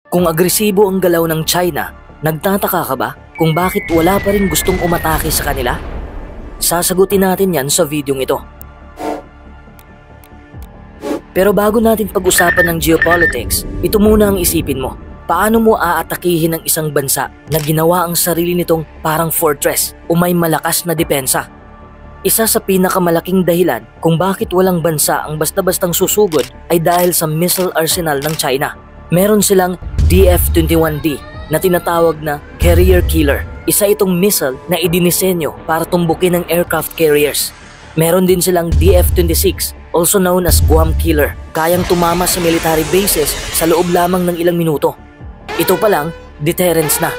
Kung agresibo ang galaw ng China, nagtataka ka ba kung bakit wala pa rin gustong umatake sa kanila? Sasagutin natin yan sa videong ito. Pero bago natin pag-usapan ng geopolitics, ito muna ang isipin mo. Paano mo aatakihin ang isang bansa na ginawa ang sarili nitong parang fortress o may malakas na depensa? Isa sa pinakamalaking dahilan kung bakit walang bansa ang basta-bastang susugod ay dahil sa missile arsenal ng China. Meron silang DF-21D na tinatawag na Carrier Killer. Isa itong missile na idinisenyo para tumbukin ng aircraft carriers. Meron din silang DF-26, also known as Guam Killer. Kayang tumama sa military bases sa loob lamang ng ilang minuto. Ito pa lang, deterrence na.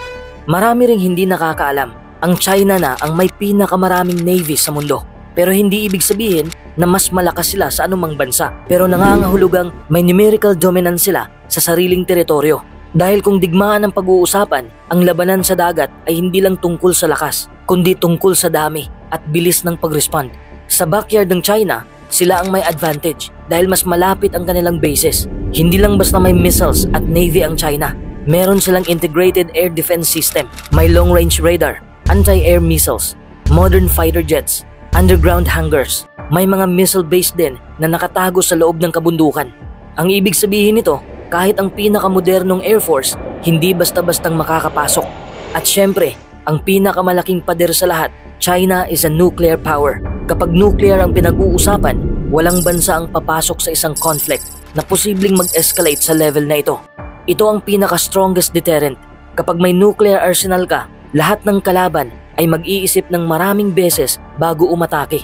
Marami ring hindi nakakaalam. Ang China na ang may pinakamaraming navy sa mundo. Pero hindi ibig sabihin na mas malakas sila sa anumang bansa. Pero nangangahulugang may numerical dominance sila sa sariling teritoryo. Dahil kung digmaan ang pag-uusapan, ang labanan sa dagat ay hindi lang tungkol sa lakas, kundi tungkol sa dami at bilis ng pag-respond. Sa backyard ng China, sila ang may advantage dahil mas malapit ang kanilang bases. Hindi lang basta may missiles at navy ang China. Meron silang integrated air defense system, may long-range radar, anti-air missiles, modern fighter jets, underground hangars. May mga missile base din na nakatago sa loob ng kabundukan. Ang ibig sabihin nito, kahit ang pinakamodernong Air Force, hindi basta-bastang makakapasok. At syempre, ang pinakamalaking pader sa lahat, China is a nuclear power. Kapag nuclear ang pinag-uusapan, walang bansa ang papasok sa isang conflict na posibleng mag-escalate sa level na ito. Ito ang pinaka-strongest deterrent. Kapag may nuclear arsenal ka, lahat ng kalaban ay mag-iisip ng maraming beses bago umatake.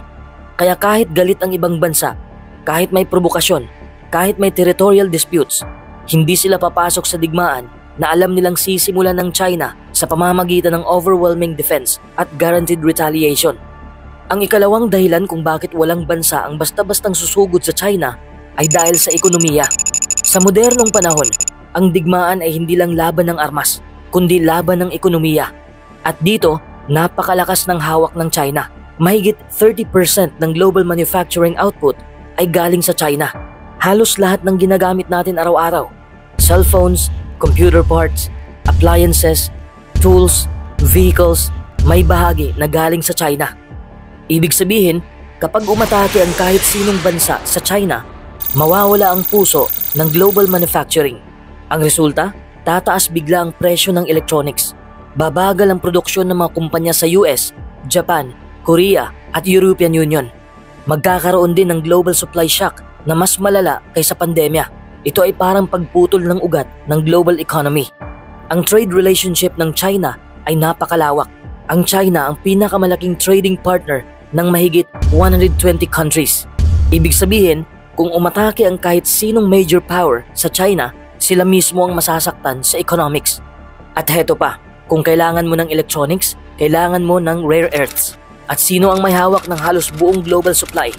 Kaya kahit galit ang ibang bansa, kahit may provokasyon, kahit may territorial disputes, hindi sila papasok sa digmaan na alam nilang sisimulan ng China sa pamamagitan ng overwhelming defense at guaranteed retaliation. Ang ikalawang dahilan kung bakit walang bansa ang basta-bastang susugod sa China ay dahil sa ekonomiya. Sa modernong panahon, ang digmaan ay hindi lang laban ng armas, kundi laban ng ekonomiya. At dito, napakalakas ng hawak ng China. Mahigit 30% ng global manufacturing output ay galing sa China. Halos lahat ng ginagamit natin araw-araw, cellphones, computer parts, appliances, tools, vehicles, may bahagi na galing sa China. Ibig sabihin, kapag umatake ang kahit sinong bansa sa China, mawawala ang puso ng global manufacturing. Ang resulta, tataas bigla ang presyo ng electronics. Babagal ang produksyon ng mga kumpanya sa US, Japan, Korea at European Union. Magkakaroon din ng global supply shock na mas malala kaysa pandemya. Ito ay parang pagputol ng ugat ng global economy. Ang trade relationship ng China ay napakalawak. Ang China ang pinakamalaking trading partner ng mahigit 120 countries. Ibig sabihin, kung umatake ang kahit sinong major power sa China, sila mismo ang masasaktan sa economics. At heto pa, kung kailangan mo ng electronics, kailangan mo ng rare earths. At sino ang may hawak ng halos buong global supply?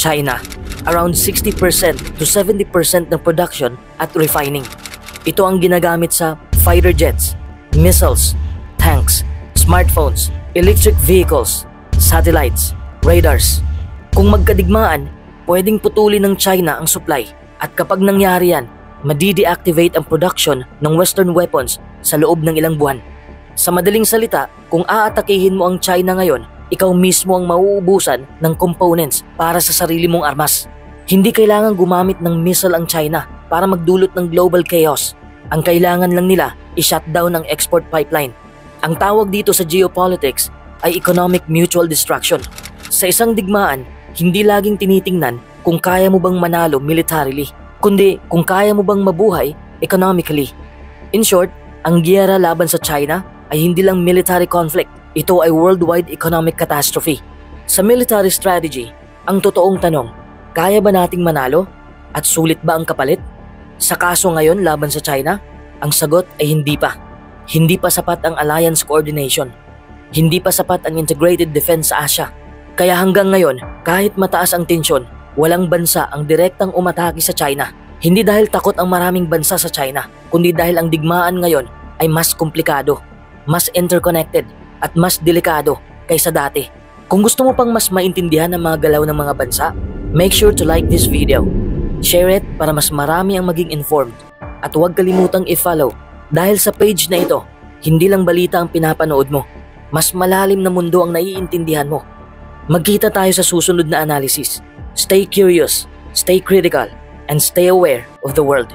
China. Around 60% to 70% ng production at refining. Ito ang ginagamit sa fighter jets, missiles, tanks, smartphones, electric vehicles, satellites, radars. Kung magkadigmaan, pwedeng putulin ng China ang supply. At kapag nangyari yan, madi-deactivate ang production ng Western weapons sa loob ng ilang buwan. Sa madaling salita, kung aatakihin mo ang China ngayon, ikaw mismo ang mauubusan ng components para sa sarili mong armas. Hindi kailangan gumamit ng missile ang China para magdulot ng global chaos. Ang kailangan lang nila i-shutdown ang export pipeline. Ang tawag dito sa geopolitics ay economic mutual destruction. Sa isang digmaan, hindi laging tinitingnan kung kaya mo bang manalo militarily, kundi kung kaya mo bang mabuhay economically. In short, ang giyera laban sa China ay hindi lang military conflict. Ito ay worldwide economic catastrophe. Sa military strategy, ang totoong tanong, kaya ba nating manalo? At sulit ba ang kapalit? Sa kaso ngayon laban sa China, ang sagot ay hindi pa. Hindi pa sapat ang alliance coordination. Hindi pa sapat ang integrated defense sa Asia. Kaya hanggang ngayon, kahit mataas ang tensyon, walang bansa ang direktang umatake sa China. Hindi dahil takot ang maraming bansa sa China, kundi dahil ang digmaan ngayon ay mas komplikado, mas interconnected, at mas delikado kaysa dati. Kung gusto mo pang mas maintindihan ang mga galaw ng mga bansa, make sure to like this video. Share it para mas marami ang maging informed. At huwag kalimutang i-follow Dahil sa page na ito, hindi lang balita ang pinapanood mo. Mas malalim na mundo ang naiintindihan mo. Magkita tayo sa susunod na analysis. Stay curious, stay critical, and stay aware of the world.